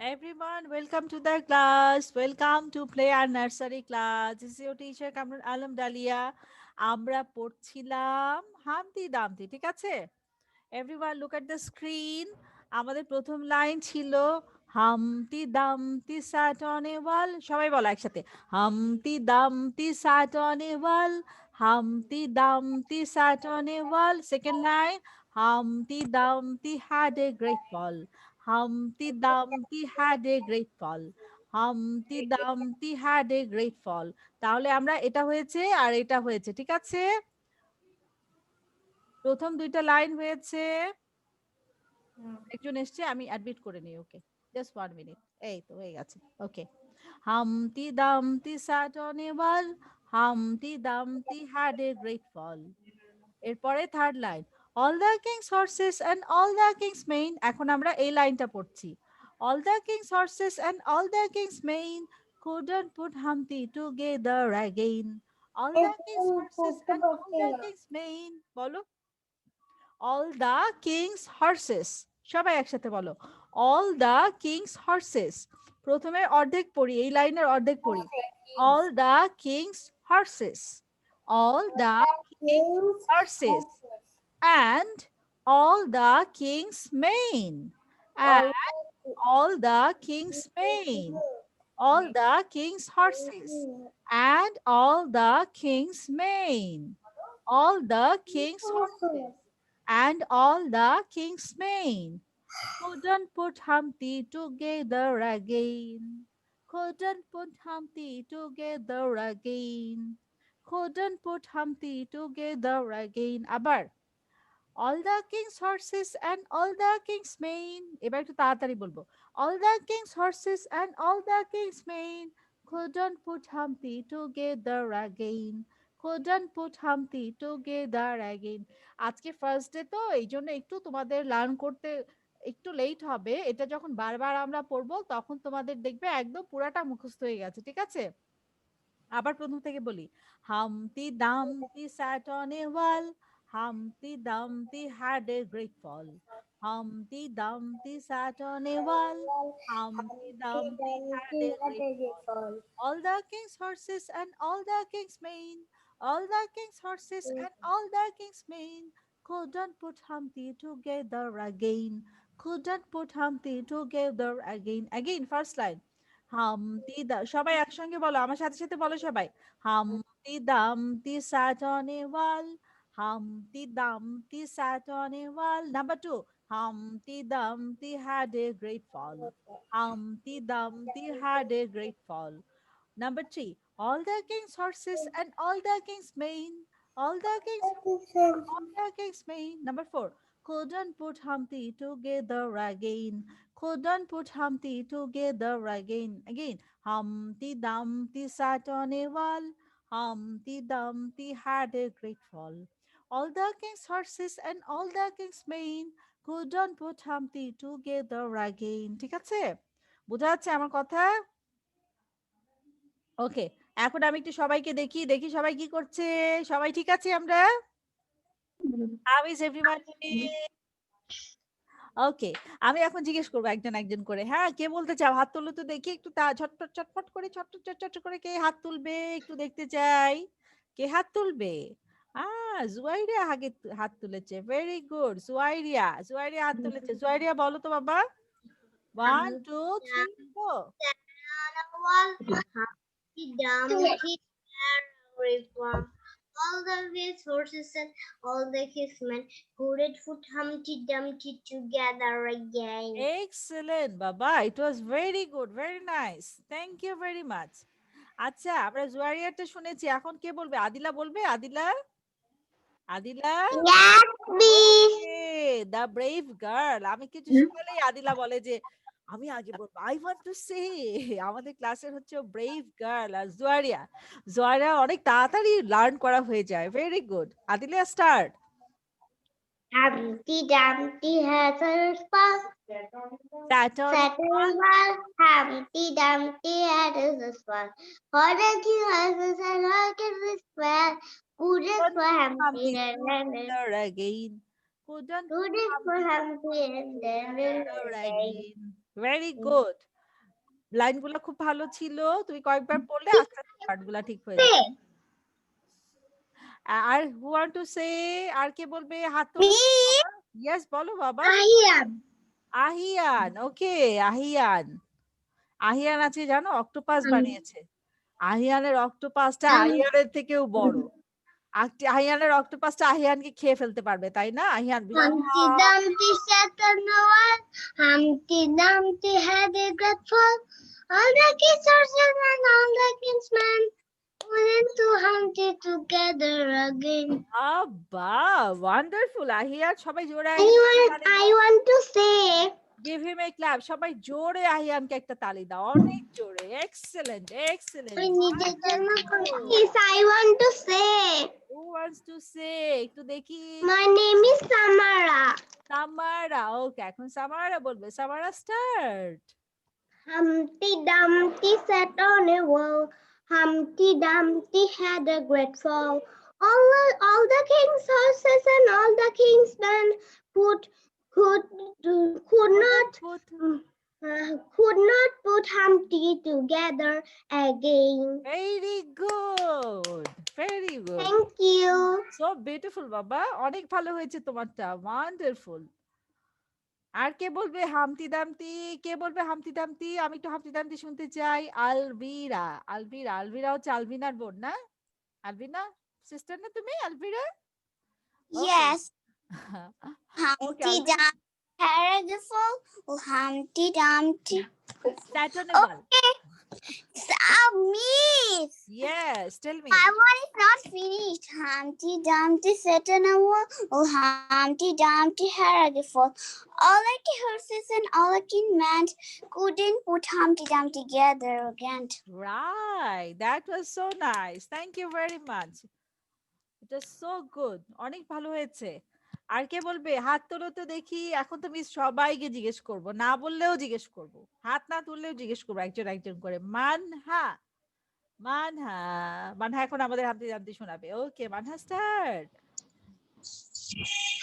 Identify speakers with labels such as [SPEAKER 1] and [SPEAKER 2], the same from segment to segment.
[SPEAKER 1] Everyone, welcome to the class. Welcome to Play and Nursery class. This is your teacher Kamrun Alam Dalia. আমরা পড়ছিলাম হামতি দামতি, ঠিক আছে? Everyone look at the screen. আমাদের প্রথম line ছিল হামতি দামতি sat on a wall. সবাই বলো একসাথে। হামতি দামতি sat on a wall. হামতি দামতি sat on a wall. Second line, Humpty Dumpty had a great fall. Humpty Dumpty had a great fall. Humpty Dumpty had a great fall. তাহলে আমরা এটা হয়েছে আর এটা হয়েছে, ঠিক আছে? প্রথম দুইটা লাইন হয়েছে। একজন এসছে, আমি অ্যাডমিট করে নিই ওকে। Just 1 minute. এই তো হয়ে গেছে। ওকে। Humpty Dumpty sat on a wall. Humpty Dumpty had a great fall. এরপরে third line, all the king's horses and all the king's men. এখন আমরা এই লাইনটা পড়ছি। all the king's horses and all the king's men couldn't put Humpty together again. all the king's horses and all the king's men, বলো। all the king's horses, সবাই একসাথে বলো। all the king's horses, প্রথমে অর্ধেক পড়ি, এই লাইনের অর্ধেক পড়ি। all the king's horses, all the king's horses and all the king's men, and all the king's men, all the king's horses and all the king's men, all the king's horses and all the king's men couldn't put Humpty together again. Couldn't put Humpty together again. Couldn't put Humpty together again. আবার all the king's horses and all the king's men. এবার একটু তাড়াতাড়ি বলবো। all the king's horses and all the king's men couldn't put Humpty together again. couldn't put Humpty together again. আজকে first day তো এই জন্য একটু তোমাদের লার্ন করতে একটু লেট হবে। এটা যখন বারবার আমরা পড়বো তখন তোমাদের দেখবে একদম পুরাটা মুখস্থ হয়ে গেছে, ঠিক আছে? আবার প্রথম থেকে বলি। Humpty Dumpty sat on a wall. Humpty Dumpty had a great fall. Humpty Dumpty sat on a wall. Humpty Dumpty had a great fall. all the king's horses and all the king's men, all the king's horses and all the king's men couldn't put Humpty together again. couldn't put Humpty together again. Again, first line. হামতি দা, সবাই একসঙ্গে বলো, আমার সাথে সাথে বলো সবাই। হামতি দামতি sat on a wall. Humpty Dumpty sat on a wall. Number 2, Humpty Dumpty had a great fall. Humpty Dumpty had a great fall. Number 3, all the king's horses and all the king's men, all the king's horses and all the king's men. Number 4, couldn't put Humpty together again. Couldn't put Humpty together again. Again, Humpty Dumpty sat on a wall. Humpty Dumpty had a great fall. all the king's horses and all the king's men couldn't put Humpty together again. ঠিক আছে? বোঝা যাচ্ছে আমার কথা? ওকে, এখন আমি একটু সবাইকে দেখি, দেখি সবাই কি করছে। সবাই ঠিক আছে আমরা? How is everyone doing? ওকে, আমি এখন জিজ্ঞেস করবো একজন একজন করে। হ্যাঁ, কে বলতে চাও? হাত তোলো তো দেখি একটু, ঝটপট চটপট করে, চট করে কে হাত তুলবে একটু দেখতে চাই। কে হাত তুলবে? জুয়াইরিয়া আগে হাত তুলেছে। Very good. জুয়াইরিয়া, জুয়াইরিয়া হাত তুলেছে। জুয়াইরিয়া বলো তো বাবা। 1 2 3 4
[SPEAKER 2] all the king's horses and all the king's men couldn't put Humpty Dumpty together again.
[SPEAKER 1] Excellent, Baba. It was very good, very nice. Thank you very much. আচ্ছা, আমরা জুয়ারিয়াটা শুনেছি। এখন কে বলবে? আদিলা বলবে? Adila? Adila?
[SPEAKER 2] Yes, please.
[SPEAKER 1] The brave girl. আমি কিছু শুনলেই আদিলা বলে যে আমি আগে বলবো। I want to say আমাদের ক্লাসের হচ্ছে brave girl আর জুয়ারিয়া। জুয়ারিয়া অনেক তাড়াতাড়ি লার্ন করা হয়ে যায়। Very good. Adila start.
[SPEAKER 2] Humpty Dumpty has a spark.
[SPEAKER 1] Saturn.
[SPEAKER 2] Humpty Dumpty had a spark. For the king has a rocket with well. Couldn't for Humpty
[SPEAKER 1] again. Couldn't
[SPEAKER 2] for Humpty and then
[SPEAKER 1] again. Very good. লাইনগুলো খুব ভালো ছিল। তুমি কয়েকবার পড়লে আস্তে, আস্তে ওয়ার্ডগুলা ঠিক হয়ে যাবে। আর who want to say আর কে বলবে? হাত
[SPEAKER 2] Me,
[SPEAKER 1] তোলো তো বাবা। ইয়েস বলো বাবা।
[SPEAKER 2] Ahian.
[SPEAKER 1] আহিয়ান, ওকে আহিয়ান। আহিয়ান আছে জানো অক্টোপাস বানিয়েছে। আহিয়ানের অক্টোপাসটা আহিয়ানের থেকেও বড়। আহিয়ানের অক্টোপাসটা আহিয়ানকে খেয়ে ফেলতে পারবে তাই না? আহিয়ান বিশাল
[SPEAKER 2] Humpty Dumpty sat on the wall. Humpty Dumpty had a great fall. All the kids are children, all the kinsmen went to Humpty together again.
[SPEAKER 1] বাহ ওয়ান্ডারফুল আহিয়ান সবাই জোরে
[SPEAKER 2] I want to say,
[SPEAKER 1] give him A clap সবাই জোরে আহিয়ানকে একটা তালি দাও অনেক জোরে excellent excellent
[SPEAKER 2] yes, I want to say,
[SPEAKER 1] who wants to সে একটু দেখি
[SPEAKER 2] my name is Samara.
[SPEAKER 1] সামারা ওকে এখন সামারা বলবে সামারা start
[SPEAKER 2] Humpty Dumpty sat on a wall. Humpty Dumpty had a great fall. All the king's horses and all the king's men could could could not put Humpty together again.
[SPEAKER 1] Very good very good
[SPEAKER 2] Thank you.
[SPEAKER 1] So beautiful বাবা অনেক ভালো হয়েছে তোমারটা wonderful আর কে বলবে হামতি দামতি কে বলবে হামতি দামতি আমি একটু হামতি দামতি শুনতে চাই আলভিরা আলভিরা আলভিরা হচ্ছে আলভিনার বোন না আলভিনা সিস্টার না তুমি Alvira
[SPEAKER 2] Yes.
[SPEAKER 1] Okay
[SPEAKER 2] Humpty Dumpty had a fall. Humpty Dumpty.
[SPEAKER 1] স্যাটনেবল
[SPEAKER 2] Miss.
[SPEAKER 1] yes tell me
[SPEAKER 2] My one is not finished. Humpty Dumpty sat on a wall. Oh, Humpty Dumpty had a fall. All the horses and all the men couldn't put Humpty Dumpty together again.
[SPEAKER 1] right that was so nice thank you very much it was so good অনেক ভালো হয়েছে আর কে বলবে হাত তোলো তো দেখি এখন তো মিস সবাইকে জিজ্ঞেস করব না বললেও জিজ্ঞেস করব হাত না তুললেও জিজ্ঞেস করব একজন একজন করে মানহা মানহা মানহা এখন আমাদের হাতে জানতে শোনাবে okay Manha start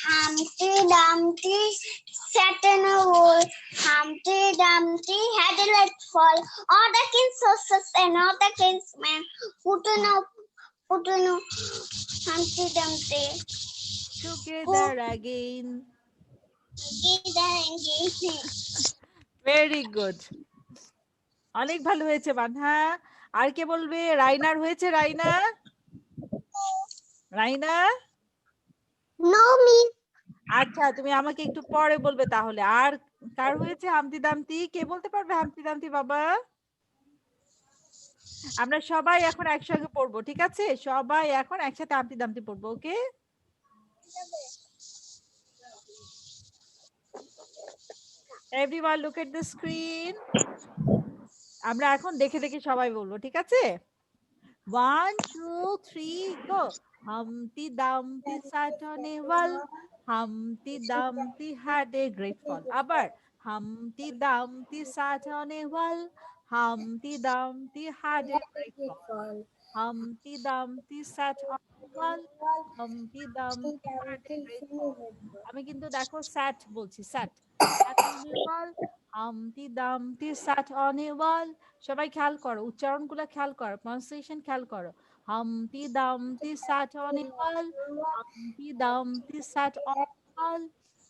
[SPEAKER 2] Humpty Dumpty sat on a wall. Humpty Dumpty had a let fall. All the king's horses and all the king's men put on Humpty Dumpty
[SPEAKER 1] together again
[SPEAKER 2] together again.
[SPEAKER 1] Very good অনেক ভালো হয়েছে মানহা আর কে বলবে রাইনার হয়েছে Raina Raina
[SPEAKER 2] No, miss.
[SPEAKER 1] আচ্ছা তুমি আমাকে একটু পরে বলবে তাহলে আর কার হয়েছে হামতি দামতি কে বলতে পারবে হামতি দামতি বাবা আমরা সবাই এখন একসঙ্গে পড়বো ঠিক আছে সবাই এখন একসাথে হামতি দামতি পড়বো ওকে everyone look at the screen আমরা এখন দেখে দেখে সবাই বলবো ঠিক আছে 1 2 3 go Humpty Dumpty sat on a wall Humpty Dumpty had a great fall আবার Humpty Dumpty sat on a wall Humpty Dumpty had a great fall Humpty Dumpty sat on a wall Humpty Dumpty had a great fall আমি কিন্তু দেখো sat বলছি sat sat on a wall Humpty Dumpty sat on a wall সবাই খেয়াল করো উচ্চারণগুলো খেয়াল করো pronunciation খেয়াল করো Humpty Dumpty sat on a wall Humpty Dumpty sat on a wall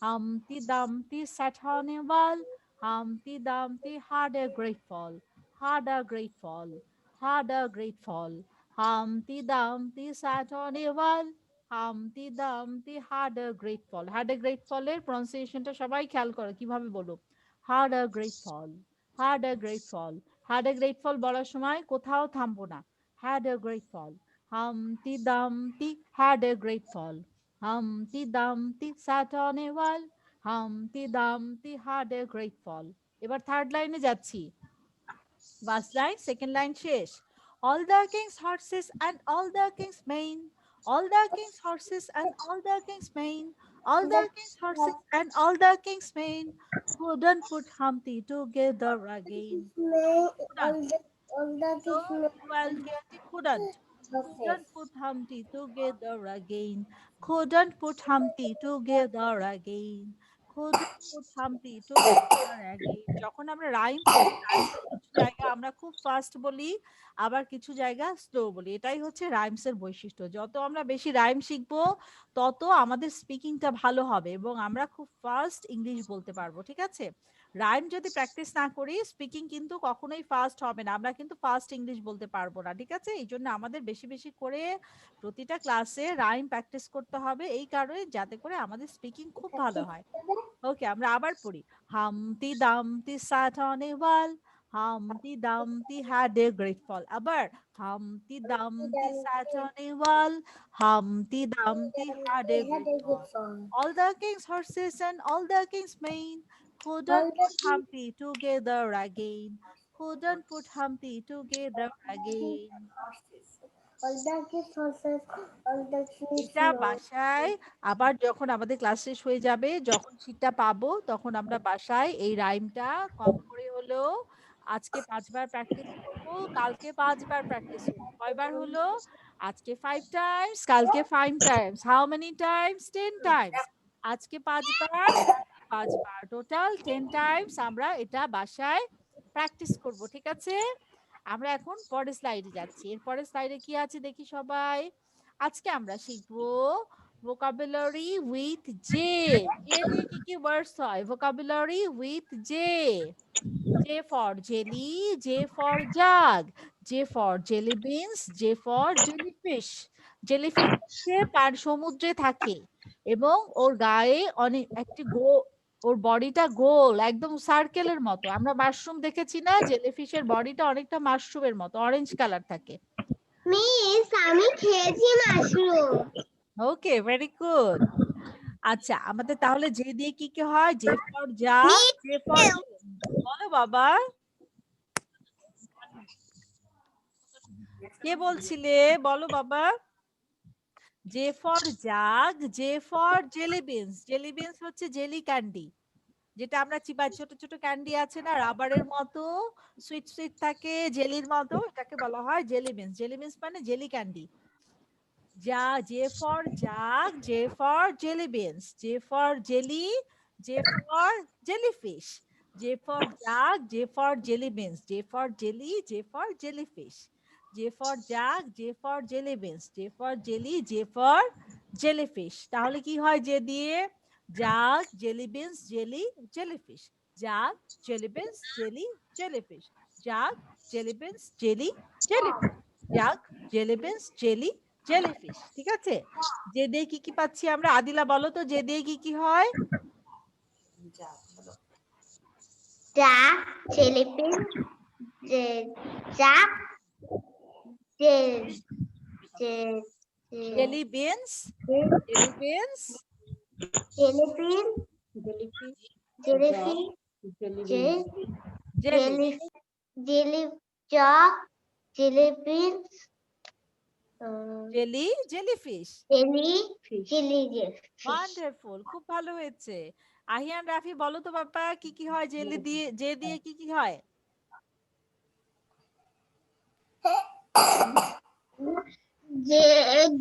[SPEAKER 1] Humpty Dumpty sat on a wall Humpty Dumpty had a great fall had a great fall had a great fall Humpty Dumpty sat on a wall Humpty Dumpty had a great fall had a great fall এর প্রনাউন্সিয়েশনটা সবাই খেয়াল করো কিভাবে বলো had a great fall had a great fall had a great fall বলার সময় কোথাও থামবো না had a great fall Humpty Dumpty had a great fall Humpty Dumpty sat on a wall Humpty Dumpty had a great fall এবার third লাইনে যাচ্ছি First line, second line শেষ all the king's horses and all the king's men all the king's horses and all the king's men all the king's horses and all the king's men couldn't put Humpty together again couldn't put Humpty together again couldn't put Humpty together again couldn't put Humpty together again. যখন আমরা rhyme পড়ি, রাইমসের কিছু জায়গা আমরা খুব fast বলি, আবার কিছু জায়গা স্লো বলি। এটাই হচ্ছে রাইমসের বৈশিষ্ট্য। যত আমরা বেশি রাইম শিখবো, তত আমাদের স্পিকিংটা ভালো হবে এবং আমরা খুব ফাস্ট ইংলিশ বলতে পারবো। ঠিক আছে? রাইম যদি প্র্যাকটিস না করি, স্পিকিং কিন্তু কখনোই ফাস্ট হবে না। আমরা কিন্তু ফাস্ট ইংলিশ বলতে পারবো না। ঠিক আছে? এইজন্য আমাদের বেশি, বেশি করে প্রতিটা ক্লাসে রাইম প্র্যাকটিস করতে হবে, এই কারণে যাতে করে আমাদের স্পিকিং খুব ভালো হয়। ওকে, আমরা আবার পড়ি। হামটি ডামটি sat on a wall. Humpty Dumpty had a great fall. আবার Humpty Dumpty sat on a wall. Humpty Dumpty had a great fall. All the king's horses and all the king's men couldn't put Humpty together again. Couldn't put Humpty together again. এটা বাসায় আবার যখন আমাদের class শেষ হয়ে যাবে, যখন শীটটা পাবো, তখন আমরা বাসায় এই রাইমটা কম করে হলেও আজকে 5 বার প্র্যাকটিস করব, কালকে 5 বার প্র্যাকটিস করব। কয়বার হলো? আজকে 5 টাইমস, কালকে 5 Times. How many Times? 10 Times. আজকে 5 বার, 5 বার। টোটাল 10 টাইমস আমরা এটা বাসায় প্র্যাকটিস করব। ঠিক আছে? আমরা এখন পরের স্লাইডে যাচ্ছি। এর পরের স্লাইডে কি আছে দেখি সবাই। আজকে আমরা শিখবো vocabulary with J. J দিয়ে কি কি ওয়ার্ডস হয়? vocabulary with J. J for jelly, J for jug, J for jelly beans, J for jellyfish. Jellyfish হচ্ছে সমুদ্রে থাকে এবং ওর গায়ে অনেক একটি ওর বডিটা গোল, একদম সার্কেলের মতো। আমরা মাশরুম দেখেছি না? জেলিফিশের বডিটা অনেকটা মাশরুমের মতো, অরেঞ্জ কালার থাকে।
[SPEAKER 2] মিস, আমি খেয়েছি মাশরুম।
[SPEAKER 1] ওকে, ভেরি গুড। আচ্ছা, আমাদের তাহলে জে দিয়ে কি কি হয়? J for jug, J for বলো বাবা। কে বলছিলে? বলো বাবা। J for jug, J for jelly beans. Jelly beans হচ্ছে জেলি ক্যান্ডি, যেটা আমরা চিবাই, ছোট ছোট ক্যান্ডি আছে না, রাবারের মতো সুইট সুইট থাকে, জেলির মতো, এটাকে বলা হয় জেলি বিনস। জেলি বিনস মানে জেলি ক্যান্ডি। যা J for jug, J for jelly beans, J for jelly, J for jellyfish. J for jug, J for jelly beans, J for jelly, J for jellyfish. J for jug, J for jelly beans, J for jelly, J for jellyfish. তাহলে কি হয় J দিয়ে? জাগ, jelly beans, jelly, jellyfish. Jug, jelly beans, jelly, jellyfish. Jug, jelly beans, jelly, jellyfish. Jug, jelly beans, jelly, jellyfish. ঠিক আছে? যে দিয়ে কি কি পাচ্ছি আমরা? আদিলা বলো তো, যে দিয়ে কি কি হয়?
[SPEAKER 2] Jug, jellyfish, jug,
[SPEAKER 1] jelly beans, jelly beans,
[SPEAKER 2] jellyfish, jellyfish,
[SPEAKER 1] jelly,
[SPEAKER 2] jelly, jug, jellyfish,
[SPEAKER 1] jelly, jellyfish. Wonderful, খুব ভালো হয়েছে। আহিয়ান, রাফি বলো তো বাবা, কি কি হয় জেলি দিয়ে, যে দিয়ে কি কি হয়?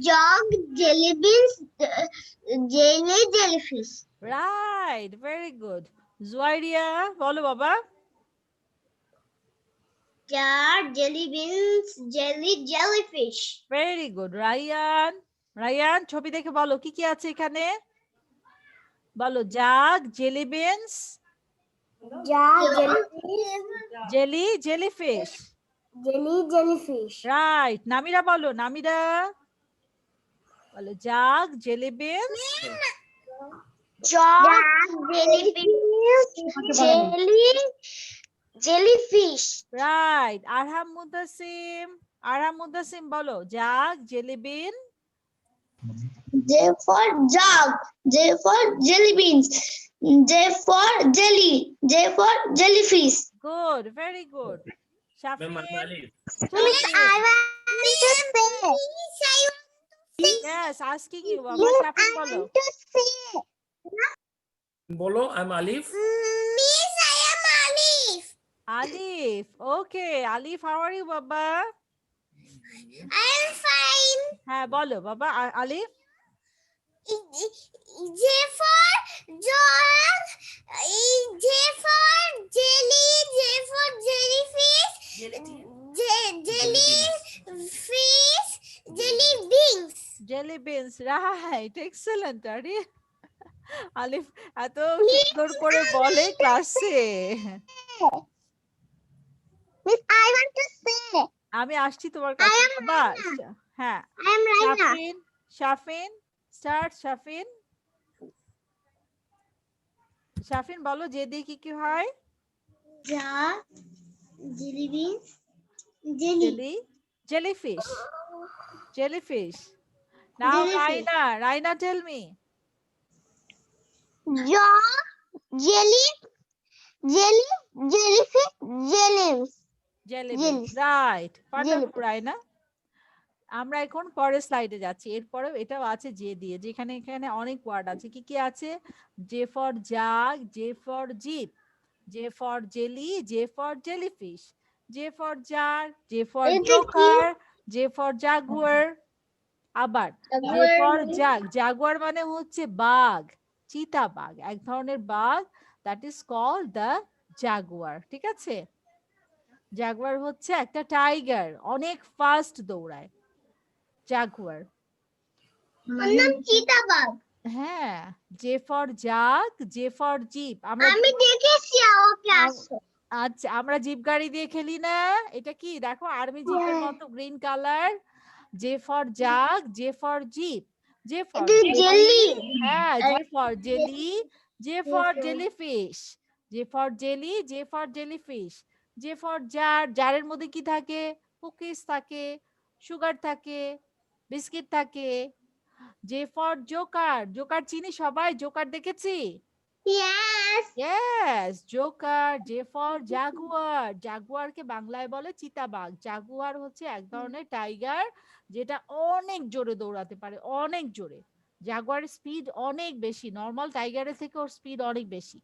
[SPEAKER 2] Jug, jelly beans, jelly, jellyfish.
[SPEAKER 1] Right, very good. Juairiya বলো বাবা।
[SPEAKER 2] Jar, jelly beans, jelly, jellyfish.
[SPEAKER 1] Very good. Rayan, Rayan ছবি দেখে বলো কি কি আছে এখানে। বলো jug, jelly beans,
[SPEAKER 2] jar,
[SPEAKER 1] jelly, jellyfish.
[SPEAKER 2] Jelly, jellyfish.
[SPEAKER 1] Right. Namira বলো, নামিরা বলো jug, jelly beans,
[SPEAKER 2] jug, jellyfish, jelly, jellyfish.
[SPEAKER 1] Right. Arham Mudasim, Arham Mudasim বলো jug, jelly bean,
[SPEAKER 2] J for jug, J for jelly beans, J for jelly, J for jellyfish.
[SPEAKER 1] Good, very good. Shafin,
[SPEAKER 2] Miss, I want to say.
[SPEAKER 1] yes, asking you বাবা। শাফিন বলো।
[SPEAKER 2] To say.
[SPEAKER 3] Bolo, I'm Alif.
[SPEAKER 2] Miss, I am Alif.
[SPEAKER 1] Alif, okay. Alif, how are you বাবা?
[SPEAKER 2] I am fine.
[SPEAKER 1] হ্যাঁ বলো বাবা। আলিফ,
[SPEAKER 2] J for dog, J for jelly, J for jellyfish, jellyfish, jelly beans.
[SPEAKER 1] Jelly beans, right? Excellent. আরে আলিফ এত সুন্দর করে বলে ক্লাসে।
[SPEAKER 2] Miss, I want to say.
[SPEAKER 1] আমি আসছি তোমার কাছে বাবা। হ্যাঁ,
[SPEAKER 2] I am Raina.
[SPEAKER 1] Shafin, Shafin, start Shafin. Shafin বলো যে দিয়ে কি কি হয়?
[SPEAKER 2] Ja, jelly beans, jelly.
[SPEAKER 1] Jellyfish. Jellyfish. Now
[SPEAKER 2] Jellyfish.
[SPEAKER 1] Raina tell me.
[SPEAKER 2] Ja, jelly, jellyfish, jellies.
[SPEAKER 1] Jellyfish. Right. Wonderful, Raina. আমরা এখন পরের স্লাইডে যাচ্ছি। এরপরেও এটাও আছে যে দিয়ে, যেখানে এখানে অনেক ওয়ার্ড আছে। কি কি আছে? J for jug, J for jeep, J for jelly, J for jellyfish, J for jar, J for joker, J for jaguar. আবার জে ফর জাগ, জাগুয়ার মানে হচ্ছে বাঘ, চিতা বাঘ, এক ধরনের বাঘ, that is called the jaguar. ঠিক আছে? জাগুয়ার হচ্ছে একটা টাইগার, অনেক ফাস্ট দৌড়ায়, জাগুয়ার।
[SPEAKER 2] নাম চিতাবাঘ।
[SPEAKER 1] হ্যাঁ, J for jug, J for jeep.
[SPEAKER 2] আমি দেখেছি ক্লাস।
[SPEAKER 1] আচ্ছা, আমরা জিপ গাড়ি দিয়ে খেলি না? এটা কি দেখো আর্মি জিপের মতো green colour. J for jug, J for jeep, J for jelly. হ্যাঁ, J for jelly, J for jellyfish, J for jelly, J for jellyfish, J for jar, জারের মধ্যে কি থাকে? কুকিজ থাকে, সুগার থাকে, বিস্কিট থাকে। জে ফর জোকার, জোকার চিনি সবাই? জোকার দেখেছি? Yes, joker. J for jaguar, জাগুয়ারকে বাংলায় বলে চিতাবাঘ। জাগুয়ার হচ্ছে এক ধরনের টাইগার, যেটা অনেক জোরে দৌড়াতে পারে, অনেক জোরে। জাগুয়ারের স্পিড অনেক বেশি, নর্মাল টাইগারের থেকে ওর স্পিড অনেক বেশি।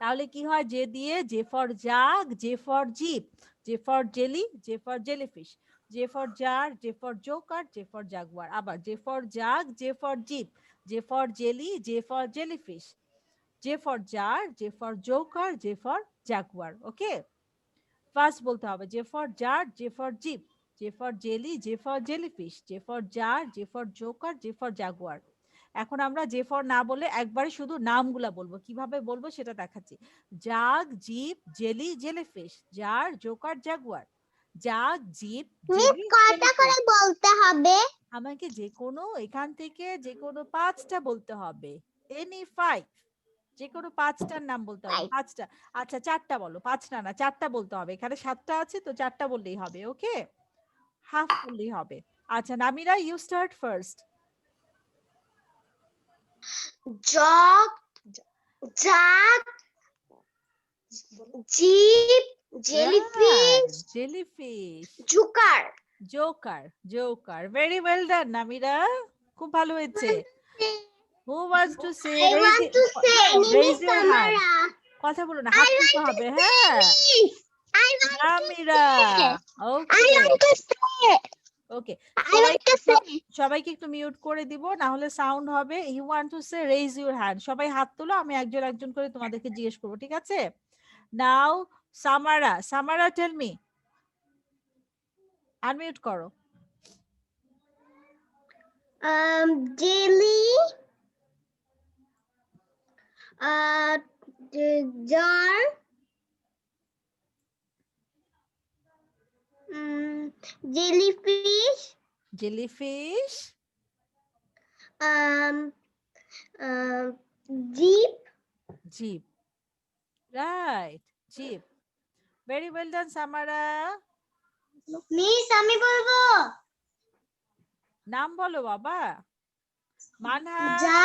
[SPEAKER 1] তাহলে কি হয়? যে দিয়ে J for jug, J for jeep, J for jelly, J for jellyfish, J for jar, J for joker, J for jaguar. আবার J for jug, J for jeep, J for jelly, J for jellyfish, J for jar, J for joker, J for jaguar. Okay, first বলতে হবে J for jar, J for jeep, J for jelly, J for jellyfish, J for jar, J for joker, J for Jaguar. এখন আমরা J for না বলে একবারে শুধু নামগুলা বলবো। কিভাবে বলবো সেটা দেখাচ্ছি। Jug, jeep, jelly, jellyfish, jar, joker, jaguar. Jug, jeep, jelly,
[SPEAKER 2] কয়টা করে বলতে হবে?
[SPEAKER 1] আমাকে যে কোনো এখান থেকে যে কোনো 5টা বলতে হবে। এনি 5, যে কোনো 5টার নাম বলতে হবে। 5টা। আচ্ছা 4টা বলো। 5টা না, 4টা বলতে হবে। এখানে 7টা আছে তো 4টা বললেই হবে। ওকে, হাফ বললেই হবে। আচ্ছা Namira, you start first.
[SPEAKER 2] Jug, jug, jeep, jellyfish,
[SPEAKER 1] jellyfish,
[SPEAKER 2] joker.
[SPEAKER 1] Joker, joker. Very well done Namira, খুব ভালো হয়েছে। Who wants to say?
[SPEAKER 2] I want to say,
[SPEAKER 1] raise your hand.
[SPEAKER 2] Samara.
[SPEAKER 1] কথা বলো না, হাত তুলতে হবে। হ্যাঁ,
[SPEAKER 2] I want to
[SPEAKER 1] Namira.
[SPEAKER 2] say.
[SPEAKER 1] Okay,
[SPEAKER 2] I want to say.
[SPEAKER 1] Okay,
[SPEAKER 2] I want to say.
[SPEAKER 1] সবাইকে একটু মিউট করে দিব, না হলে সাউন্ড হবে। You want to say, raise your hand. সবাই হাত তোলো, আমি একজন একজন করে তোমাদেরকে জিজ্ঞেস করবো, ঠিক আছে? Now Samara, Samara tell me. Unmute করো।
[SPEAKER 2] Jelly. Jar. Jellyfish.
[SPEAKER 1] Jellyfish,
[SPEAKER 2] Jeep.
[SPEAKER 1] Jeep. Right, jeep. Very well done Samara.
[SPEAKER 2] Miss আমি বলবো।
[SPEAKER 1] নাম বলো বাবা। মানহা,
[SPEAKER 2] যা।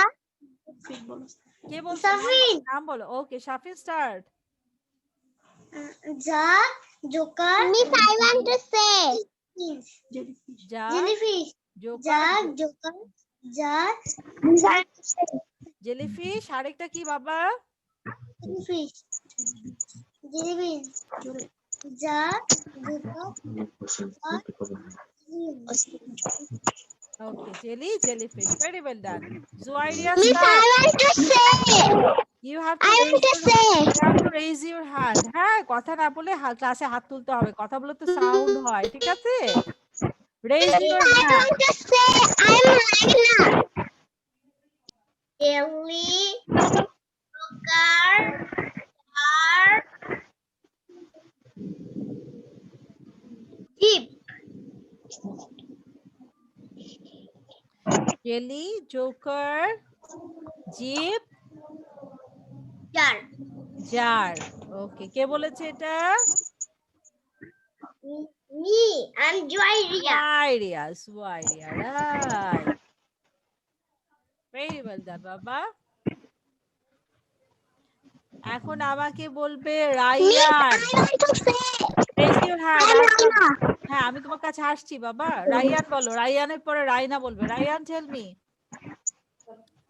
[SPEAKER 1] কে বলছো?
[SPEAKER 2] সাফিন।
[SPEAKER 1] নাম বলো। ওকে, শাফিন স্টার্ট।
[SPEAKER 2] যা, Joker. Miss I want to সে।
[SPEAKER 1] যা,
[SPEAKER 2] জেলিফিশ। যা,
[SPEAKER 1] জোকার,
[SPEAKER 2] জোকার। যা,
[SPEAKER 1] জেলিফিশ। আরেকটা কি বাবা?
[SPEAKER 2] জেলিফিশ। জেলিফিশ। যা, Joker.
[SPEAKER 1] Okay, jellyfish. Very well done. Zuairia,
[SPEAKER 2] Miss,
[SPEAKER 1] start.
[SPEAKER 2] I want to say.
[SPEAKER 1] You have to
[SPEAKER 2] I want
[SPEAKER 1] raise
[SPEAKER 2] to
[SPEAKER 1] your
[SPEAKER 2] say.
[SPEAKER 1] hand. হ্যাঁ, কথা না বলে ক্লাসে হাত তুলতে হবে। কথা বলে তো সাউন্ড হয়, ঠিক আছে? Raise
[SPEAKER 2] Miss,
[SPEAKER 1] your
[SPEAKER 2] I
[SPEAKER 1] hand.
[SPEAKER 2] want to say. I'm Raina. Jelly, sugar, jeep,
[SPEAKER 1] Jelly, joker, jeep,
[SPEAKER 2] jar.
[SPEAKER 1] jar. Okay, কে বলেছে এটা?
[SPEAKER 2] Me, I'm Joyria.
[SPEAKER 1] Zuairia, right. Very well done, বাবা। এখন আমাকে বলবে
[SPEAKER 2] Miss,
[SPEAKER 1] Rayyan.
[SPEAKER 2] I want to say.
[SPEAKER 1] Raise your hand.
[SPEAKER 2] I'm
[SPEAKER 1] Aslam.
[SPEAKER 2] Raina.
[SPEAKER 1] হ্যাঁ, আমি তোমার কাছে আসছি বাবা। রাইয়ান বলো। রাইয়ানের পরে রাইনা বলবে। Rayyan, tell me.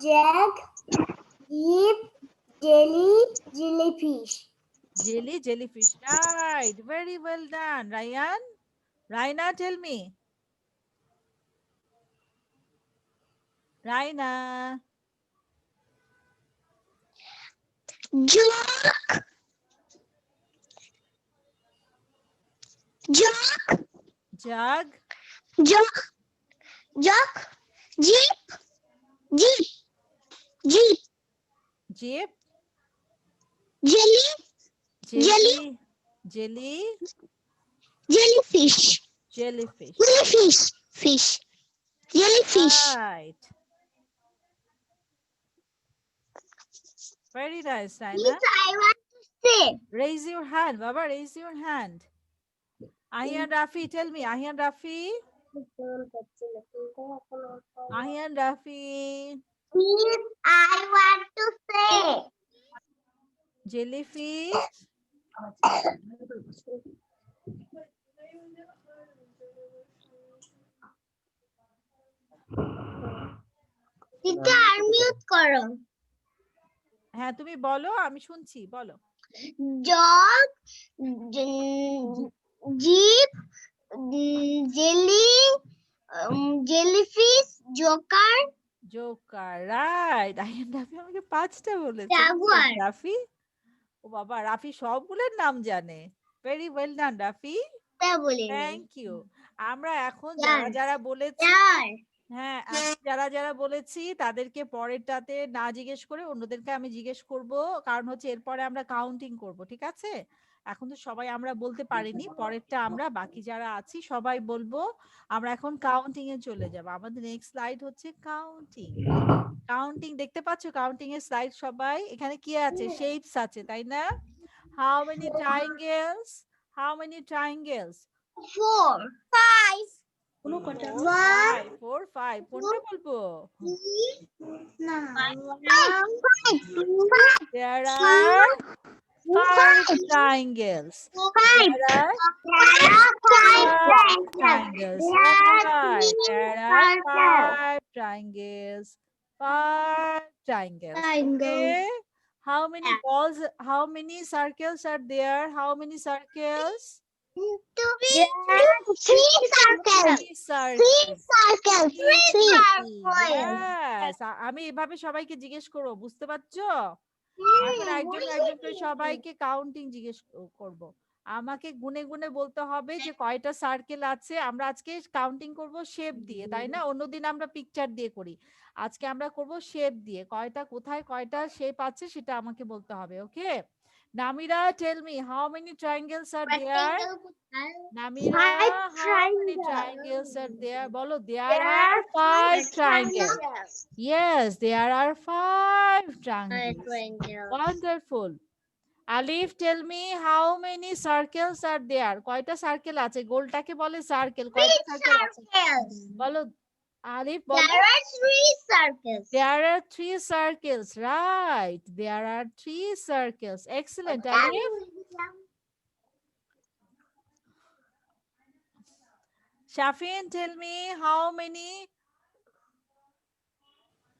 [SPEAKER 2] Jag, jeep, jellyfish.
[SPEAKER 1] Jellyfish. Right. Very well done. Ryan. Raina, tell me. Raina.
[SPEAKER 2] Jock, jock,
[SPEAKER 1] Jug.
[SPEAKER 2] jock, jock, jeep, jeep, jeep,
[SPEAKER 1] Jeep.
[SPEAKER 2] jelly,
[SPEAKER 1] Jelly. Jelly.
[SPEAKER 2] jellyfish,
[SPEAKER 1] Jellyfish.
[SPEAKER 2] jellyfish, fish, jellyfish.
[SPEAKER 1] Right. Very nice, Raina.
[SPEAKER 2] Miss, I want to say.
[SPEAKER 1] Raise your hand, Baba. Raise your hand. Ahian Rafi, tell me. Ahian Rafi. Ahian Rafi.
[SPEAKER 2] Miss, I want to say.
[SPEAKER 1] Jellyfish.
[SPEAKER 2] Teacher, mute করো।
[SPEAKER 1] হ্যাঁ, তুমি বলো, আমি শুনছি, বলো।
[SPEAKER 2] Dog, jeep, jelly, jellyfish, joker,
[SPEAKER 1] Joker, right. Ian Rafi আমাকে ৫টা বলেছে।
[SPEAKER 2] jaguar.
[SPEAKER 1] রাফি, ও বাবা, রাফি সবগুলোর নাম জানে। Very well done Rafi.
[SPEAKER 2] তা বলিনি।
[SPEAKER 1] Thank you. আমরা এখন
[SPEAKER 2] চার।
[SPEAKER 1] যারা যারা বলেছি,
[SPEAKER 2] চার।
[SPEAKER 1] হ্যাঁ, আমি যারা যারা বলেছি তাদেরকে পরেরটাতে না জিজ্ঞেস করে অন্যদেরকে আমি জিজ্ঞেস করব। কারণ হচ্ছে এরপরে আমরা কাউন্টিং করব, ঠিক আছে? এখন তো সবাই আমরা বলতে পারিনি, পরেরটা আমরা বাকি যারা আছি সবাই বলবো। আমরা এখন কাউন্টিং এ চলে যাব। আমাদের নেক্সট স্লাইড হচ্ছে কাউন্টিং। কাউন্টিং দেখতে পাচ্ছ? কাউন্টিং এর স্লাইড সবাই। এখানে কি আছে? শেপস আছে, তাই না? How many triangles? How many triangles?
[SPEAKER 2] 4, 5. কোনো কটা?
[SPEAKER 1] 4, 5 কোনটা বলবো?
[SPEAKER 2] না।
[SPEAKER 1] There are 5 triangles. There are 5 triangles. Right. There are 5 triangles. 5 triangles. Okay. How many balls? How many circles are there? How many circles?
[SPEAKER 2] 3 circles.
[SPEAKER 1] 3 circles.
[SPEAKER 2] 3 circles.
[SPEAKER 1] Yes. আমি এভাবে সবাইকে জিজ্ঞেস করব, বুঝতে পারছো? এখন একজন একজন করে সবাইকে কাউন্টিং জিজ্ঞেস করব। আমাকে গুনে গুনে বলতে হবে যে কয়টা সার্কেল আছে। আমরা আজকে কাউন্টিং করব শেপ দিয়ে, তাই না? অন্যদিন আমরা পিকচার দিয়ে করি, আজকে আমরা করব শেপ দিয়ে। কয়টা কোথায় কয়টা শেপ আছে সেটা আমাকে বলতে হবে। Okay, Namira, tell me how many triangles are there? Namira, how many triangles are there? বলো, there are 5 triangles. Yes, there are 5 triangles. Wonderful. Alif, tell me how many circles are there? কয়টা সার্কেল আছে? গোলটাকে বলে circle. কয়টা circle আছে? বলো আলিফ, বলো।
[SPEAKER 2] There are 3 circles.
[SPEAKER 1] There are 3 circles. Right. There are 3 circles. Excellent, Alif. Shafin, tell me how many?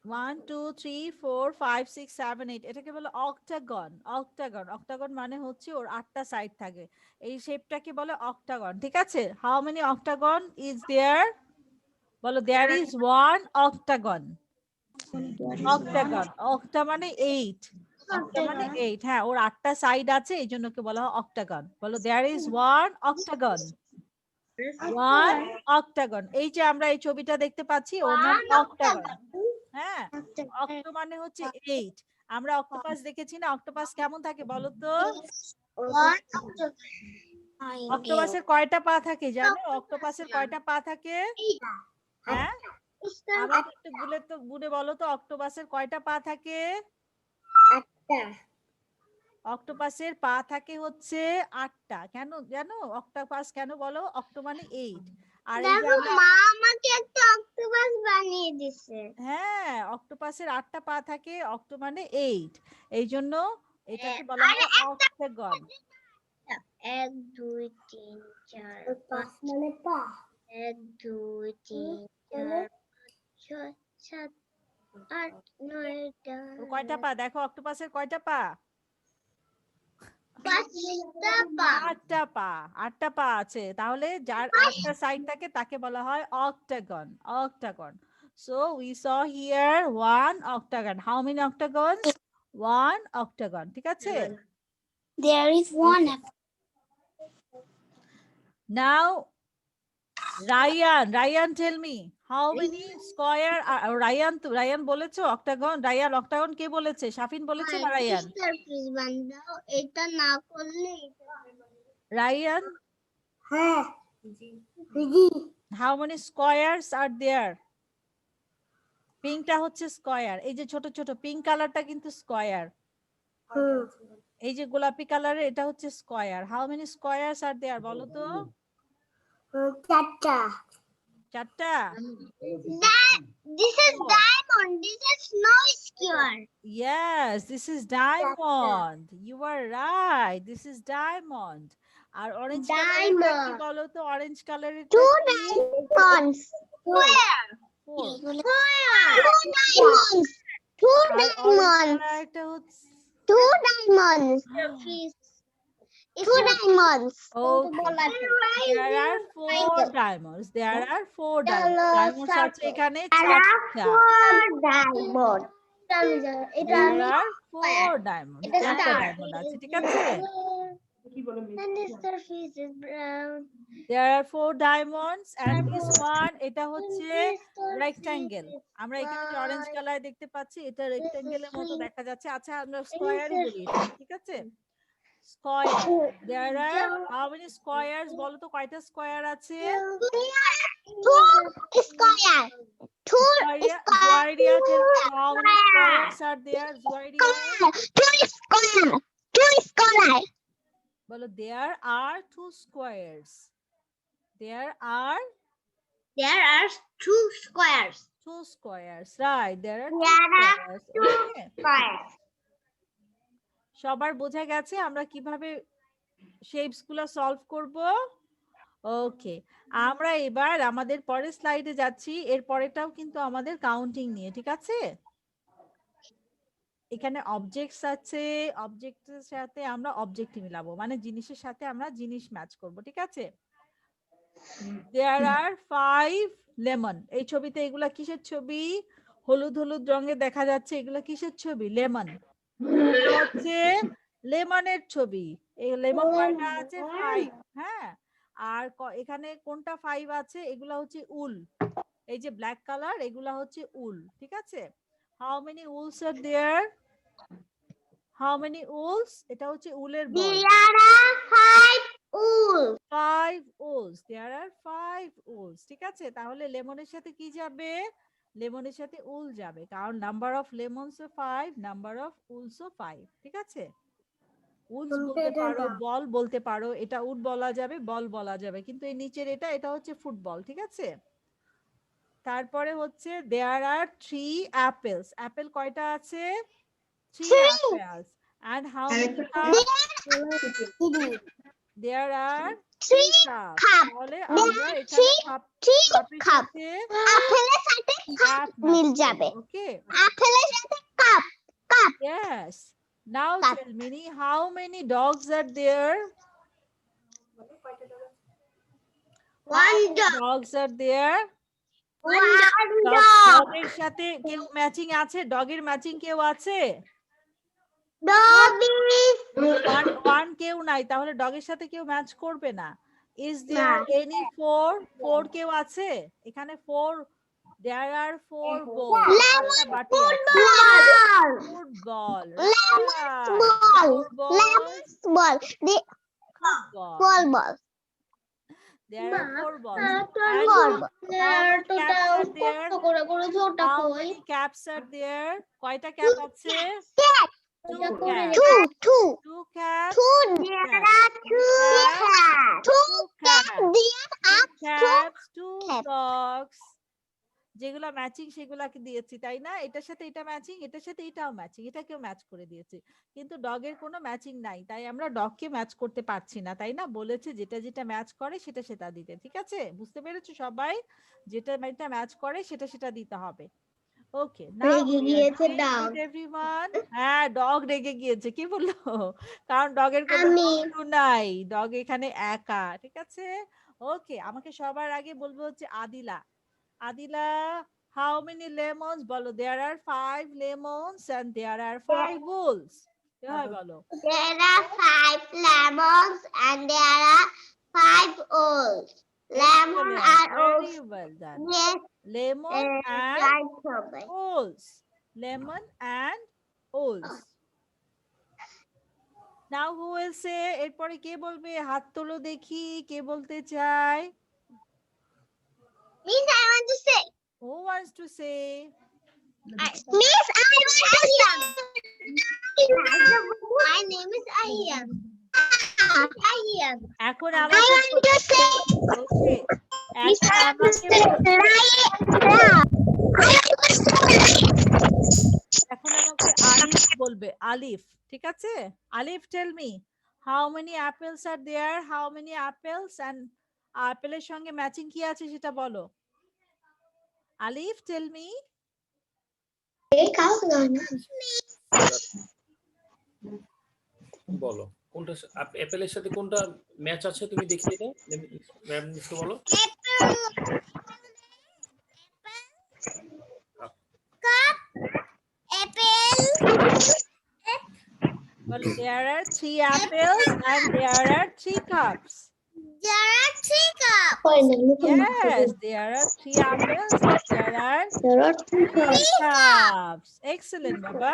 [SPEAKER 1] 1 2 3 4 5 6 7 8 এটাকে বলে octagon. Octagon, octagon মানে হচ্ছে ওর 8টা সাইড থাকে। এই শেপটাকে বলে অক্টাগন, ঠিক আছে? How many octagon is there? বলো there is one octagon. Octagon, octa মানে 8, অক্টা মানে 8, হ্যাঁ ওর 8টা সাইড আছে এই জন্য ওকে বলা হয় অক্টাগন। বলো there is one octagon. One octagon, এই যে আমরা এই ছবিটা দেখতে পাচ্ছি ওর নাম অক্টাগন। হ্যাঁ, অক্টো মানে হচ্ছে 8। আমরা অক্টোপাস দেখেছি না, অক্টোপাস কেমন থাকে বলো তো? অক্টোপাসের কয়টা পা থাকে জানো? অক্টোপাসের কয়টা পা থাকে? হ্যাঁ, আমাকে একটু গুনে বলো তো অক্টোপাসের কয়টা পা থাকে? অক্টোপাসের পা থাকে হচ্ছে 8টা। কেন জানো অক্টোপাস কেন বলো? অক্টো মানে 8। আর এই যে আমরা
[SPEAKER 2] মা আমাকে একটা অক্টোপাস বানিয়ে দিছে।
[SPEAKER 1] হ্যাঁ, অক্টোপাসের 8টা পা থাকে, অক্টো মানে 8, এই জন্য এটাকে বলা হয় অক্টাগন।
[SPEAKER 2] 1 2 3 4 5 মানে পা। 1 2 3 4 6 7 8 9 10
[SPEAKER 1] কয়টা পা দেখো অক্টোপাসের কয়টা পা?
[SPEAKER 2] 5টা পা।
[SPEAKER 1] 8টা পা, 8টা পা আছে। তাহলে যার 8টা সাইড থাকে তাকে বলা হয় octagon, octagon. So we saw here one octagon. How many octagons? One octagon. ঠিক আছে?
[SPEAKER 2] There is one.
[SPEAKER 1] Okay. Now Ryan tell me how many square Ryan বলেছো octagon? octagon কে বলেছে? শাফিন বলেছে না রায়ান?
[SPEAKER 2] প্লিজ বান্দাও, এটা না করলে
[SPEAKER 1] Ryan,
[SPEAKER 2] হ্যাঁ
[SPEAKER 1] how many squares are there? পিঙ্কটা হচ্ছে স্কয়ার, এই যে ছোট ছোট পিঙ্ক কালারটা কিন্তু স্কয়ার, এই যে গোলাপি কালারের এটা হচ্ছে স্কয়ার। হাউ মেনি স্কয়ারস আর দেয়ার বলো তো?
[SPEAKER 2] 4টা।
[SPEAKER 1] 4টা?
[SPEAKER 2] This is diamond. This is no square.
[SPEAKER 1] Yes, this is diamond. You are right. This is diamond. আর অরেঞ্জ কালারেরটা কি বলো তো? অরেঞ্জ কালারের
[SPEAKER 2] 2 diamonds. Square.
[SPEAKER 1] 4।
[SPEAKER 2] Square. 2 diamonds. 2 diamonds.
[SPEAKER 1] একটা হচ্ছে
[SPEAKER 2] 2 diamonds. 2 diamonds.
[SPEAKER 1] Okay. There are 4 diamonds. There are 4 diamonds. Diamonds আছে এখানে 4টা।
[SPEAKER 2] 4 diamonds.
[SPEAKER 1] There are 4 diamonds. 4টা ডায়মন্ড আছে, ঠিক আছে?
[SPEAKER 2] And the surface is brown.
[SPEAKER 1] There are 4 diamonds and this one এটা হচ্ছে rectangle. আমরা এখানে যে অরেঞ্জ কালার দেখতে পাচ্ছি এটা রেক্ট্যাঙ্গেলের মতো দেখা যাচ্ছে। আচ্ছা আমরা স্কয়ারই বলি এটা, ঠিক আছে? Square. There are how many squares বলো তো কয়টা স্কয়ার আছে?
[SPEAKER 2] 2 square. 2
[SPEAKER 1] Zuairia, tell me how many squares are there? Zuairia,
[SPEAKER 2] 2 square. 2 square.
[SPEAKER 1] বলো there are 2 squares. There are
[SPEAKER 2] 2 squares.
[SPEAKER 1] 2 squares. Right, there are 2
[SPEAKER 2] There are
[SPEAKER 1] squares. Okay.
[SPEAKER 2] Squares.
[SPEAKER 1] সবার বোঝা গেছে আমরা কিভাবে শেপস গুলো সলভ করব? ওকে, আমরা এবার আমাদের পরের স্লাইডে যাচ্ছি। এর পরেটাও কিন্তু আমাদের কাউন্টিং নিয়ে, ঠিক আছে? এখানে অবজেক্টস আছে, অবজেক্টের সাথে আমরা অবজেক্ট মিলাবো, মানে জিনিসের সাথে আমরা জিনিস ম্যাচ করব, ঠিক আছে? There are 5 lemon. এই ছবিতে এগুলা কিসের ছবি? হলুদ হলুদ রঙে দেখা যাচ্ছে, এগুলা কিসের ছবি? লেমন। এটা হচ্ছে লেমনের ছবি। এই লেমন কয়টা আছে? 5। হ্যাঁ, আর এখানে কোনটা 5 আছে? এগুলা হচ্ছে উল, এই যে ব্ল্যাক কালার এগুলা হচ্ছে উল, ঠিক আছে? How many wools are there? How many wools? এটা হচ্ছে উলের বল।
[SPEAKER 2] There are 5 wool.
[SPEAKER 1] 5 wools. There are 5 wools, ঠিক আছে? তাহলে লেমনের সাথে কি যাবে? লেমনের সাথে উল যাবে, কারণ number of lemons 5, number of উলসও 5, ঠিক আছে? উলস বলতে পারো, বল বলতে পারো, এটা উড বলা যাবে, বল বলা যাবে, কিন্তু এই নিচের এটা হচ্ছে ফুটবল, ঠিক আছে? তারপরে হচ্ছে there are 3 apples. অ্যাপেল কয়টা আছে? 3 apples. And how many cups? There are 3 cups. তাহলে আমরা এখানে কাপের সাথে
[SPEAKER 2] আপেলের সাথে
[SPEAKER 1] কাপ
[SPEAKER 2] মিল যাবে।
[SPEAKER 1] ওকে,
[SPEAKER 2] আপেলের সাথে cup.
[SPEAKER 1] yes. Now tell me how many dogs are there?
[SPEAKER 2] 1 dog.
[SPEAKER 1] Dogs are there?
[SPEAKER 2] One dog.
[SPEAKER 1] ডগের সাথে কেউ ম্যাচিং আছে? ডগের ম্যাচিং কেউ আছে?
[SPEAKER 2] Dobby.
[SPEAKER 1] ওয়ান কেউ নাই, তাহলে ডগের সাথে কেউ ম্যাচ করবে না। Is there any four? Four কেউ আছে এখানে? ফোর, দেয়ার আর ফোর বোল, চারটা বাটি আছে।
[SPEAKER 2] Football.
[SPEAKER 1] Football,
[SPEAKER 2] Lemon ball. Lemon ball. The
[SPEAKER 1] football.
[SPEAKER 2] ball.
[SPEAKER 1] There are four balls.
[SPEAKER 2] Ball.
[SPEAKER 1] How many caps are there? কয়টা ক্যাপ আছে? Two caps.
[SPEAKER 2] Two.
[SPEAKER 1] Two caps.
[SPEAKER 2] There are two cats. Two cats. There are
[SPEAKER 1] Caps, two dogs. যেগুলা matching সেগুলাকে দিয়েছি, তাই না? এটার সাথে এটা ম্যাচিং, এটার সাথে এটাও ম্যাচিং, এটাকেও ম্যাচ করে দিয়েছি। কিন্তু ডগের কোনো ম্যাচিং নাই, তাই আমরা ডগকে ম্যাচ করতে পারছি না, তাই না? বলেছে যেটা যেটা ম্যাচ করে সেটা সেটা দিতে। ঠিক আছে, বুঝতে পেরেছো সবাই? যেটা যেটা ম্যাচ করে সেটা সেটা দিতে হবে। ওকে, নাও এভরিওয়ান। হ্যাঁ, ডগ রেগে গিয়েছে। কি বললো? কারণ ডগের কোনো বন্ধু নাই, ডগ এখানে একা। ঠিক আছে, ওকে। আমাকে সবার আগে বলবো হচ্ছে Adila. Adila, how many lemons? বলো। There are 5 lemons and there are 5 wolves. কি হয় বলো?
[SPEAKER 2] There are 5 lemons and there are 5 owls. Lemon are
[SPEAKER 1] Very well done.
[SPEAKER 2] Yes.
[SPEAKER 1] Lemon and owls. Lemon and owls. Now who will say? এরপরে কে বলবে? হাত তোলো দেখি, কে বলতে চায়?
[SPEAKER 2] Miss, I want to say.
[SPEAKER 1] Who wants to say?
[SPEAKER 2] Miss, I want to say. My name is Ayam. Ayam.
[SPEAKER 1] এখন
[SPEAKER 2] I
[SPEAKER 1] আমাকে
[SPEAKER 2] want to say.
[SPEAKER 1] Okay,
[SPEAKER 2] Miss,
[SPEAKER 1] এখন
[SPEAKER 2] I want to
[SPEAKER 1] এখন আমাকে আলিফ বলবে। আলিফ, ঠিক আছে? Alif, tell me, how many apples are there? How many apples and আপেলের সঙ্গে ম্যাচিং কি আছে সেটা বলো। আলিফ, টেল মি।
[SPEAKER 3] বলো কোনটা অ্যাপেলের সাথে কোনটা ম্যাচ আছে, তুমি দেখিয়ে দাও ম্যাম, একটু বলো।
[SPEAKER 1] বলো, there are 3 apples and there are 3 cups.
[SPEAKER 2] There are 3 cups.
[SPEAKER 1] Yes, there are 3 apples and there are 3 cups. Excellent, Baba.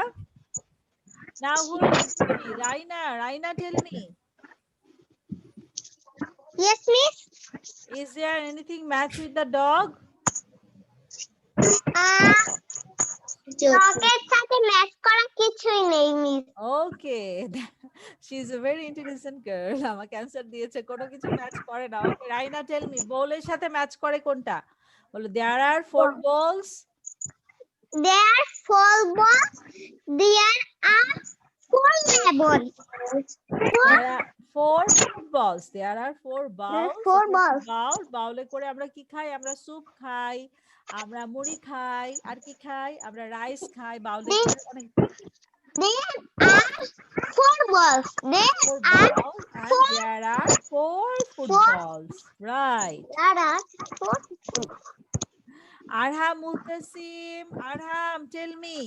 [SPEAKER 1] Now who is me? Raina. Raina, tell me.
[SPEAKER 2] Yes, miss.
[SPEAKER 1] Is there anything match with the dog?
[SPEAKER 2] Dogের সাথে match করা কিছুই নেই, miss.
[SPEAKER 1] Okay. She is a very intelligent girl. আমাকে answer দিয়েছে, কোনো কিছু match করে না। ওকে, রাইনা, টেল মি, বলের সাথে ম্যাচ করে কোনটা? বলো, there are 4 balls.
[SPEAKER 2] There are 4 balls. There are 4 lemons.
[SPEAKER 1] There are 4 footballs. There are 4 balls.
[SPEAKER 2] 4 balls.
[SPEAKER 1] বাউল, বাউলে করে আমরা কি খাই? আমরা স্যুপ খাই, আমরা মুড়ি খাই, আর কি খাই? আমরা রাইস খাই। বাউলে করে অনেক।
[SPEAKER 2] There are 4 balls. There
[SPEAKER 1] 4
[SPEAKER 2] are
[SPEAKER 1] balls and there are 4 footballs. Right.
[SPEAKER 2] There are 4
[SPEAKER 1] Arham Muttasim, Arham, tell me.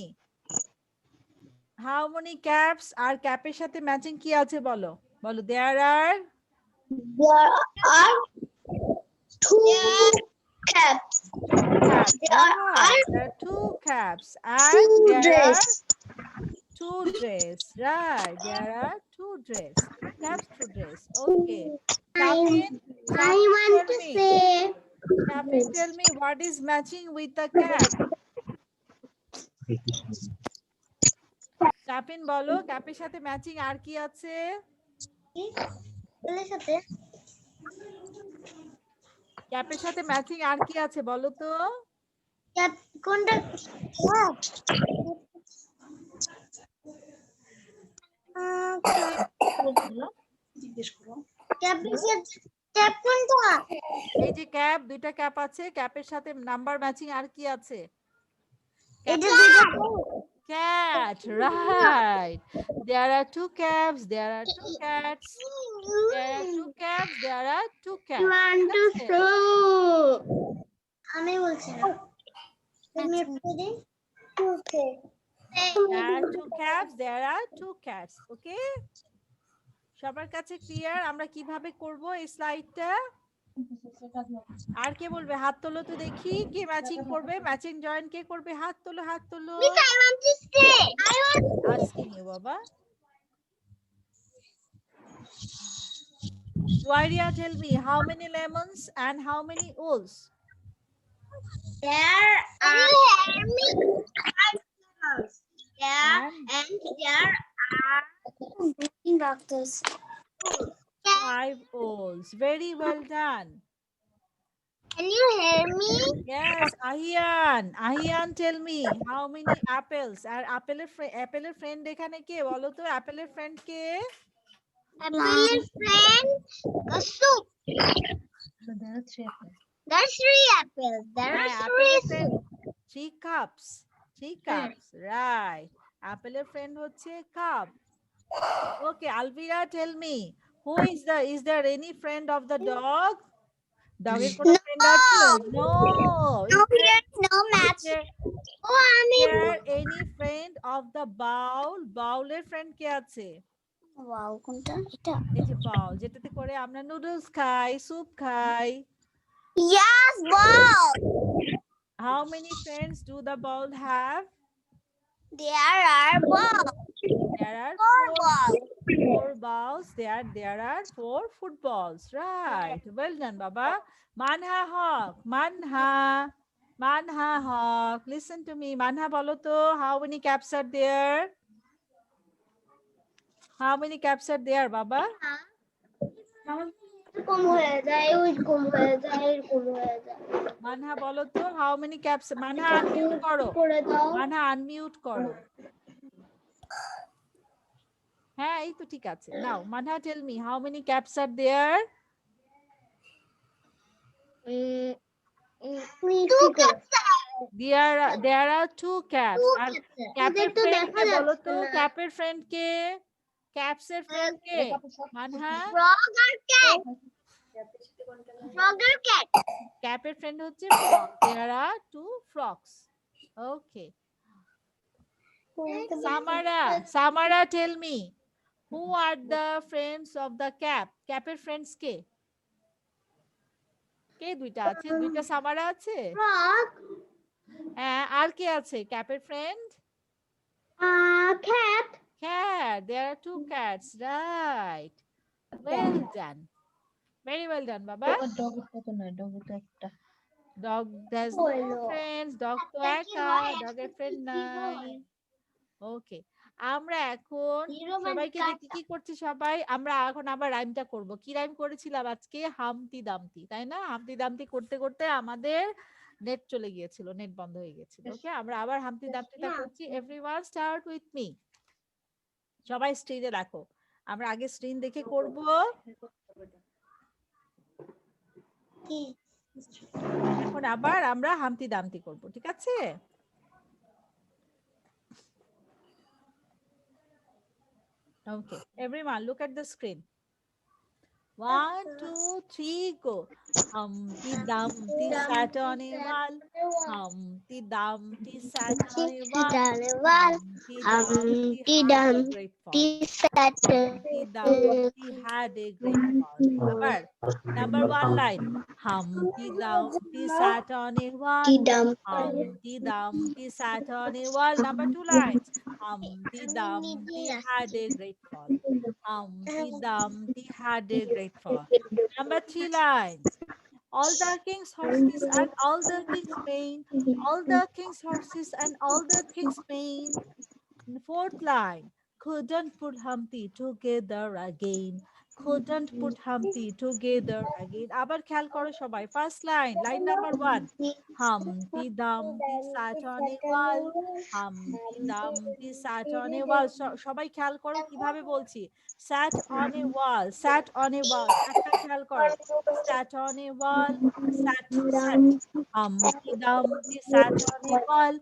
[SPEAKER 1] How many caps? আর ক্যাপের সাথে ম্যাচিং কি আছে বলো। বলো, there are
[SPEAKER 2] 2 caps.
[SPEAKER 1] There are 2 caps and there are 2 dress. Right, there are 2 dress. Caps, 2 dress. Okay. Captain,
[SPEAKER 2] I want to say.
[SPEAKER 1] Captain, tell me what is matching with the cap? Captain বলো, ক্যাপের সাথে matching আর কি আছে? ক্যাপের সাথে matching আর কি আছে বলো তো?
[SPEAKER 2] কোনটা?
[SPEAKER 1] এই যে ক্যাপ, দুইটা ক্যাপ আছে, ক্যাপের সাথে নাম্বার ম্যাচিং আর কি আছে? Cat, right. There are 2 caps, there are 2 cats. There are 2 caps, there are 2 cats.
[SPEAKER 2] Want to show. আমি বলছি না তুমি একটু দিন
[SPEAKER 1] There are two caps, there are two cats. Okay? সবার কাছে ক্লিয়ার আমরা কিভাবে করব এই স্লাইডটা? আর কে বলবে? হাত তোলো তো দেখি। কে ম্যাচিং করবে? ম্যাচিং জয়েন কে করবে? হাত তোলো, হাত তোলো।
[SPEAKER 2] Miss, I want to stay. I want
[SPEAKER 1] Asking you, Baba. Juairia, tell me, how many lemons and how many owls?
[SPEAKER 2] there are there
[SPEAKER 1] And
[SPEAKER 2] and there are doctors.
[SPEAKER 1] 5 owls. Very well done.
[SPEAKER 2] Can you hear me?
[SPEAKER 1] Yes, Ahian. Ahian, tell me, how many apples? আর অ্যাপেলের friend এখানে কে বলো তো? অ্যাপেলের friend কে?
[SPEAKER 2] Apple friend, a soup. There are three apples. There
[SPEAKER 1] হ্যাঁ,
[SPEAKER 2] are
[SPEAKER 1] অ্যাপেলের
[SPEAKER 2] three
[SPEAKER 1] friend
[SPEAKER 2] soup.
[SPEAKER 1] 3 cups. 3 cups. Right. অ্যাপেলের friend হচ্ছে কাপ। Okay, Alvira, tell me, is there any friend of the dog? Dogের কোনো ফ্রেন্ড আছে? No.
[SPEAKER 2] No,
[SPEAKER 1] Is there,
[SPEAKER 2] here no
[SPEAKER 1] is
[SPEAKER 2] match.
[SPEAKER 1] there,
[SPEAKER 2] Oh, I
[SPEAKER 1] is
[SPEAKER 2] mean,
[SPEAKER 1] there any friend of the bowl? বাউলের friend কে আছে?
[SPEAKER 2] wow, কোনটা এটা?
[SPEAKER 1] এই যে বাউল, যেটাতে করে আমরা নুডলস খাই, স্যুপ খাই।
[SPEAKER 2] Yes, wow.
[SPEAKER 1] How many friends do the bowl have?
[SPEAKER 2] There are balls.
[SPEAKER 1] There are
[SPEAKER 2] Four balls.
[SPEAKER 1] 4 balls. There are 4 footballs. Right. Well done, Baba. Manha Hawk. Manha Hawk. Listen to me. Manha bolo to, how many caps are there? How many caps are there, Baba?
[SPEAKER 2] কম হয়ে যায় ওইরকম হয়ে যায় এরকম হয়ে যায়
[SPEAKER 1] Manha bolo to, how many caps? Manha unmute koro.
[SPEAKER 2] করে দাও
[SPEAKER 1] Manha unmute koro. হ্যাঁ, এই তো ঠিক আছে। Now, Manha, tell me, how many caps are there?
[SPEAKER 2] two cups
[SPEAKER 1] There are 2 caps. আর ক্যাপের
[SPEAKER 2] তো
[SPEAKER 1] ফ্রেন্ড
[SPEAKER 2] দেখা
[SPEAKER 1] কে বলো
[SPEAKER 2] যাচ্ছে
[SPEAKER 1] তো?
[SPEAKER 2] না
[SPEAKER 1] ক্যাপের ফ্রেন্ড কে? ক্যাপসের ফ্রেন্ড কে? Manha,
[SPEAKER 2] frog or cat frog or cat
[SPEAKER 1] ক্যাপের ফ্রেন্ড হচ্ছে frog. There are 2 frogs. Okay. Samara, tell me, who are the friends of the cap? ক্যাপের ফ্রেন্ডস কে? কে দুইটা আছে? দুইটা সামারা আছে?
[SPEAKER 2] frog
[SPEAKER 1] হ্যাঁ, আর কে আছে ক্যাপের friend?
[SPEAKER 2] cat
[SPEAKER 1] Cat. There are 2 cats. Right. Well done. Very well done, Baba. Dog has no friends. Dog to eka. Dog এর friend নাই। Okay. আমরা এখন সবাইকে দেখি কি করছি সবাই। আমরা এখন আবার রাইমটা করব। কি রাইম করেছিলাম আজকে? হামতি দামতি, তাই না? হামতি দামতি করতে করতে আমাদের নেট চলে গিয়েছিল, নেট বন্ধ হয়ে গিয়েছিল। ওকে, আমরা আবার হামতি দামতিটা করছি। Everyone start with me. সবাই স্ক্রিনে দেখো। আমরা আগে স্ক্রিন দেখে করব। এখন আবার আমরা হামতি দামতি করব, ঠিক আছে? Okay, everyone look at the screen. 1, 2, 3, go. Humpty Dumpty sat on a wall. Humpty Dumpty sat on a wall. Humpty Dumpty had a great fall. Humpty Dumpty had a great fall. Number 1 line. Humpty Dumpty sat on a wall. Humpty Dumpty sat on a wall. Number 2 lines. Humpty Dumpty had a great fall. Humpty Dumpty had a great fall. Number 3 lines. All the king's horses and all the king's mane. All the king's horses and all the king's mane. 4th line. Couldn't put Humpty together again. Couldn't put Humpty together again. আবার খেয়াল করো সবাই। First line, line number 1. Humpty Dumpty sat on a wall. Humpty Dumpty sat on a wall. সবাই খেয়াল করো কিভাবে বলছি। Sat on a wall. Sat on a wall. একটা খেয়াল করো। Sat on a wall. Sat. Humpty Dumpty sat on a wall.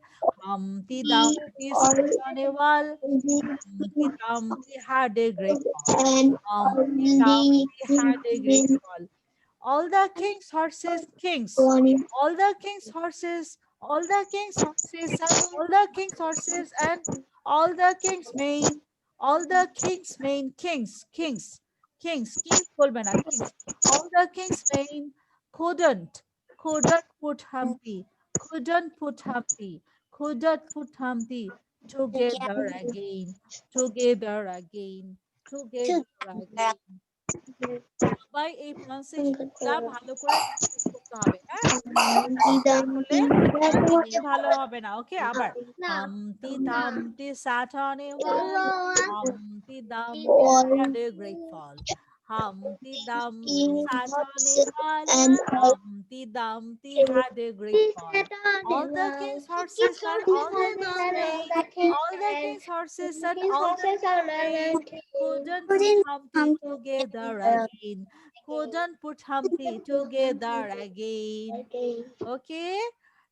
[SPEAKER 1] Humpty Dumpty sat on a wall. Humpty Dumpty had a great fall. Humpty Dumpty had a great fall. All the king's horses, kings. All the king's horses, all the king's horses, and all the king's horses, and all the king's mane, all the king's mane, kings, kings, kings bolbe na, kings. All the king's mane couldn't put Humpty, couldn't put Humpty, couldn't put Humpty together again, together again, together again. সবাই এই প্রনাউন্সিয়েশনটা ভালো করে practice করতে হবে, হ্যাঁ? ভালো হবে না। ওকে, আবার Humpty Dumpty sat on a wall, Humpty Dumpty had a great fall. Humpty Dumpty sat on a wall, Humpty Dumpty had a great fall. All the king's horses and all the king's men, all the king's horses and all the king's men couldn't put Humpty together again. Couldn't put Humpty together again. ওকে,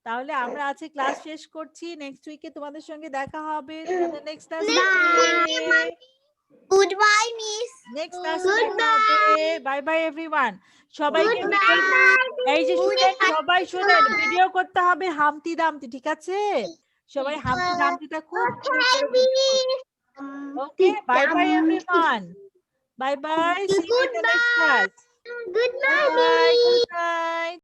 [SPEAKER 1] তাহলে আমরা আজকে class শেষ করছি। Next উইকে তোমাদের সঙ্গে দেখা হবে। তোমাদের নেক্সট ক্লাসে
[SPEAKER 2] Goodbye, Miss.
[SPEAKER 1] নেক্সট ক্লাসে দেখা হবে। By bye everyone. সবাইকে এই যে শুনেন, সবাই শুনেন, ভিডিও করতে হবে হামতি দামতি, ঠিক আছে? সবাই হামতি দামতিটা খুব okay, bye bye everyone. Bye bye. See you in the next class.
[SPEAKER 2] Goodbye.
[SPEAKER 1] Bye. Good night.